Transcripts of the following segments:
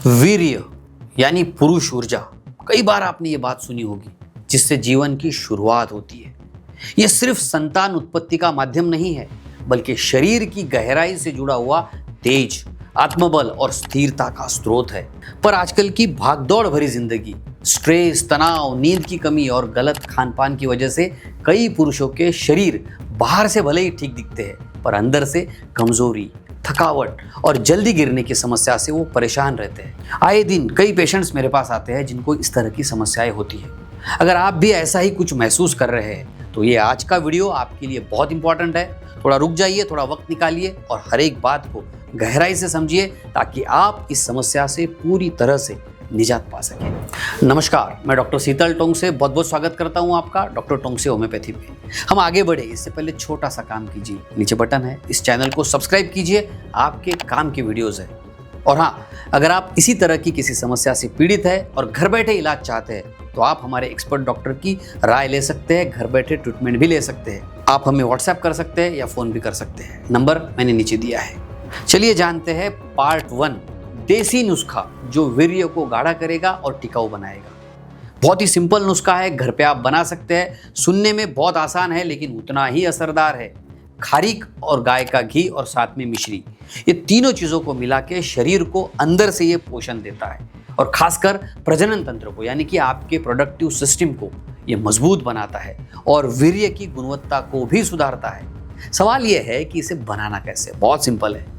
वीर्य यानी पुरुष ऊर्जा, कई बार आपने ये बात सुनी होगी, जिससे जीवन की शुरुआत होती है। यह सिर्फ संतान उत्पत्ति का माध्यम नहीं है, बल्कि शरीर की गहराई से जुड़ा हुआ तेज, आत्मबल और स्थिरता का स्रोत है। पर आजकल की भागदौड़ भरी जिंदगी, स्ट्रेस, तनाव, नींद की कमी और गलत खान-पान की वजह से कई पुरुषों के शरीर बाहर से भले ही ठीक दिखते हैं, पर अंदर से कमजोरी, थकावट और जल्दी गिरने की समस्या से वो परेशान रहते हैं। आए दिन कई पेशेंट्स मेरे पास आते हैं जिनको इस तरह की समस्याएं होती है। अगर आप भी ऐसा ही कुछ महसूस कर रहे हैं तो ये आज का वीडियो आपके लिए बहुत इंपॉर्टेंट है। थोड़ा रुक जाइए, थोड़ा वक्त निकालिए और हर एक बात को गहराई से समझिए, ताकि आप इस समस्या से पूरी तरह से निजात पा सकें। नमस्कार, मैं डॉक्टर शीतल टोंगसे बहुत बहुत स्वागत करता हूं आपका डॉक्टर टोंगसे होम्योपैथी पे। हम आगे बढ़े इससे पहले छोटा सा काम कीजिए, नीचे बटन है, इस चैनल को सब्सक्राइब कीजिए, आपके काम की वीडियोस है। और हाँ, अगर आप इसी तरह की किसी समस्या से पीड़ित है और घर बैठे इलाज चाहते हैं तो आप हमारे एक्सपर्ट डॉक्टर की राय ले सकते हैं, घर बैठे ट्रीटमेंट भी ले सकते हैं। आप हमें व्हाट्सएप कर सकते हैं या फ़ोन भी कर सकते हैं, नंबर मैंने नीचे दिया है। चलिए जानते हैं पार्ट 1, देसी नुस्खा जो वीर्य को गाढ़ा करेगा और टिकाऊ बनाएगा। बहुत ही सिंपल नुस्खा है, घर पे आप बना सकते हैं। सुनने में बहुत आसान है लेकिन उतना ही असरदार है। खारीक और गाय का घी और साथ में मिश्री, ये तीनों चीज़ों को मिला के शरीर को अंदर से ये पोषण देता है और खासकर प्रजनन तंत्र को, यानी कि आपके प्रोडक्टिव सिस्टम को ये मजबूत बनाता है और वीर्य की गुणवत्ता को भी सुधारता है। सवाल ये है कि इसे बनाना कैसे। बहुत सिंपल है।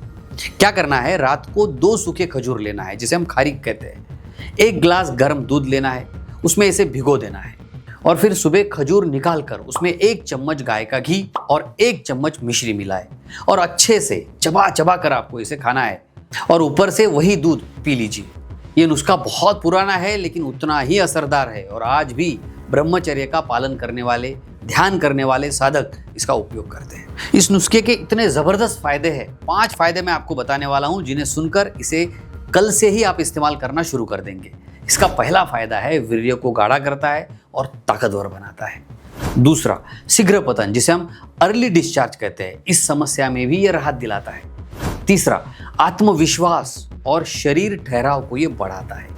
क्या करना है, रात को 2 सूखे खजूर लेना है, जिसे हम खारीक कहते हैं। 1 गिलास गर्म दूध लेना है, उसमें इसे भिगो देना है और फिर सुबह खजूर निकाल कर उसमें 1 चम्मच गाय का घी और 1 चम्मच मिश्री मिलाए और अच्छे से चबा चबा कर आपको इसे खाना है और ऊपर से वही दूध पी लीजिए। ये नुस्खा बहुत पुराना है लेकिन उतना ही असरदार है और आज भी ब्रह्मचर्य का पालन करने वाले, ध्यान करने वाले साधक इसका उपयोग करते हैं। इस नुस्खे के इतने ज़बरदस्त फायदे हैं, 5 फायदे मैं आपको बताने वाला हूं, जिन्हें सुनकर इसे कल से ही आप इस्तेमाल करना शुरू कर देंगे। इसका पहला फायदा है, वीर्य को गाढ़ा करता है और ताकतवर बनाता है। दूसरा, शीघ्र पतन, जिसे हम अर्ली डिस्चार्ज कहते हैं, इस समस्या में भी ये राहत दिलाता है। तीसरा, आत्मविश्वास और शरीर ठहराव को ये बढ़ाता है।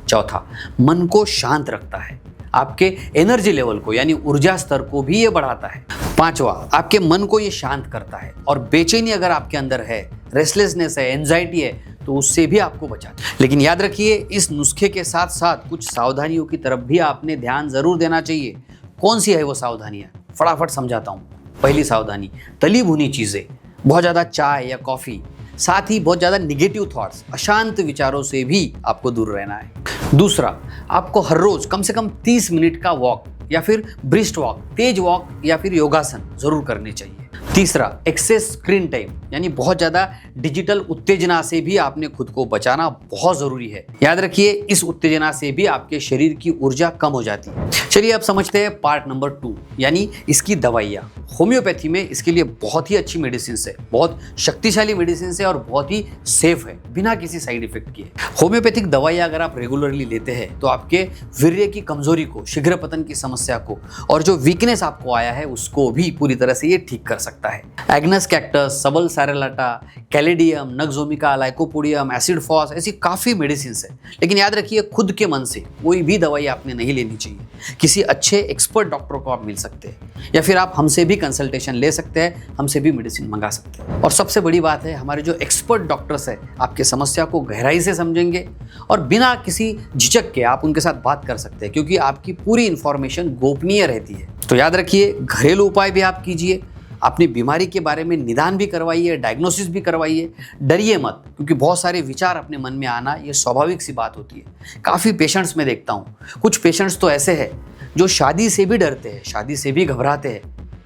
चौथा, मन को शांत रखता है, आपके एनर्जी लेवल को यानी ऊर्जा स्तर को भी ये बढ़ाता है। पांचवा, आपके मन को ये शांत करता है और बेचैनी अगर आपके अंदर है, रेस्टलेसनेस है, एंजाइटी है, तो उससे भी आपको बचाता है। लेकिन याद रखिए, इस नुस्खे के साथ साथ कुछ सावधानियों की तरफ भी आपने ध्यान जरूर देना चाहिए। कौन सी है वो सावधानियां, फटाफट समझाता हूँ। पहली सावधानी, तली भुनी चीजें, बहुत ज्यादा चाय या कॉफी, साथ ही बहुत ज्यादा निगेटिव थॉट्स, अशांत विचारों से भी आपको दूर रहना है। दूसरा, आपको हर रोज कम से कम 30 मिनट का वॉक या फिर ब्रिस्क वॉक, तेज वॉक या फिर योगासन जरूर करने चाहिए। तीसरा, एक्सेस स्क्रीन टाइम, यानी बहुत ज्यादा डिजिटल उत्तेजना से भी आपने खुद को बचाना बहुत जरूरी है। याद रखिए, इस उत्तेजना से भी आपके शरीर की ऊर्जा कम हो जाती है। चलिए अब समझते हैं पार्ट नंबर 2, यानी इसकी दवाइयाँ। होम्योपैथी में इसके लिए बहुत ही अच्छी मेडिसिन है, बहुत शक्तिशाली मेडिसिन है और बहुत ही सेफ है, बिना किसी साइड इफेक्ट के। होम्योपैथिक दवाइयाँ अगर आप रेगुलरली लेते हैं तो आपके वीर्य की कमजोरी को, शीघ्र पतन की समस्या को और जो वीकनेस आपको आया है उसको भी पूरी तरह से ये ठीक कर सकता है। एग्नस कैक्टस, सबल सैरेलाटा, caladium, nux vomica, lycopodium, acid phos, ऐसी काफ़ी मेडिसिन है। लेकिन याद रखिए, खुद के मन से कोई भी दवाई आपने नहीं लेनी चाहिए। किसी अच्छे एक्सपर्ट डॉक्टर को आप मिल सकते हैं या फिर आप हमसे भी कंसल्टेशन ले सकते हैं, हमसे भी मेडिसिन मंगा सकते हैं। और सबसे बड़ी बात है, हमारे जो एक्सपर्ट डॉक्टर्स हैं आपके समस्या को गहराई से समझेंगे और बिना किसी झिझक के आप उनके साथ बात कर सकते हैं, क्योंकि आपकी पूरी इंफॉर्मेशन गोपनीय रहती है। तो याद रखिए, घरेलू उपाय भी आप कीजिए, अपनी बीमारी के बारे में निदान भी करवाइए, डायग्नोसिस भी करवाइए। डरिए मत, क्योंकि बहुत सारे विचार अपने मन में आना ये स्वाभाविक सी बात होती है। काफ़ी पेशेंट्स में देखता हूँ, कुछ पेशेंट्स तो ऐसे हैं जो शादी से भी डरते हैं, शादी से भी घबराते हैं,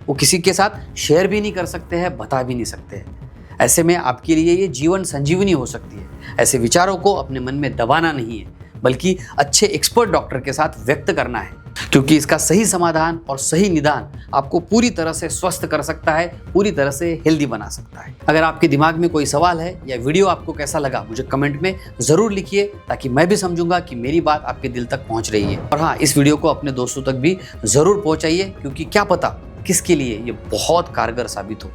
वो किसी के साथ शेयर भी नहीं कर सकते हैं, बता भी नहीं सकते हैं। ऐसे में आपके लिए ये जीवन संजीवनी हो सकती है। ऐसे विचारों को अपने मन में दबाना नहीं है, बल्कि अच्छे एक्सपर्ट डॉक्टर के साथ व्यक्त करना है, क्योंकि इसका सही समाधान और सही निदान आपको पूरी तरह से स्वस्थ कर सकता है, पूरी तरह से हेल्दी बना सकता है। अगर आपके दिमाग में कोई सवाल है या वीडियो आपको कैसा लगा, मुझे कमेंट में ज़रूर लिखिए, ताकि मैं भी समझूंगा कि मेरी बात आपके दिल तक पहुंच रही है। और हाँ, इस वीडियो को अपने दोस्तों तक भी ज़रूर पहुंचाइए, क्योंकि क्या पता किसके लिए ये बहुत कारगर साबित हो।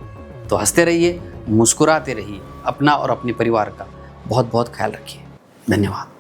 तो हंसते रहिए, मुस्कुराते रहिए, अपना और अपने परिवार का बहुत बहुत ख्याल रखिए। धन्यवाद।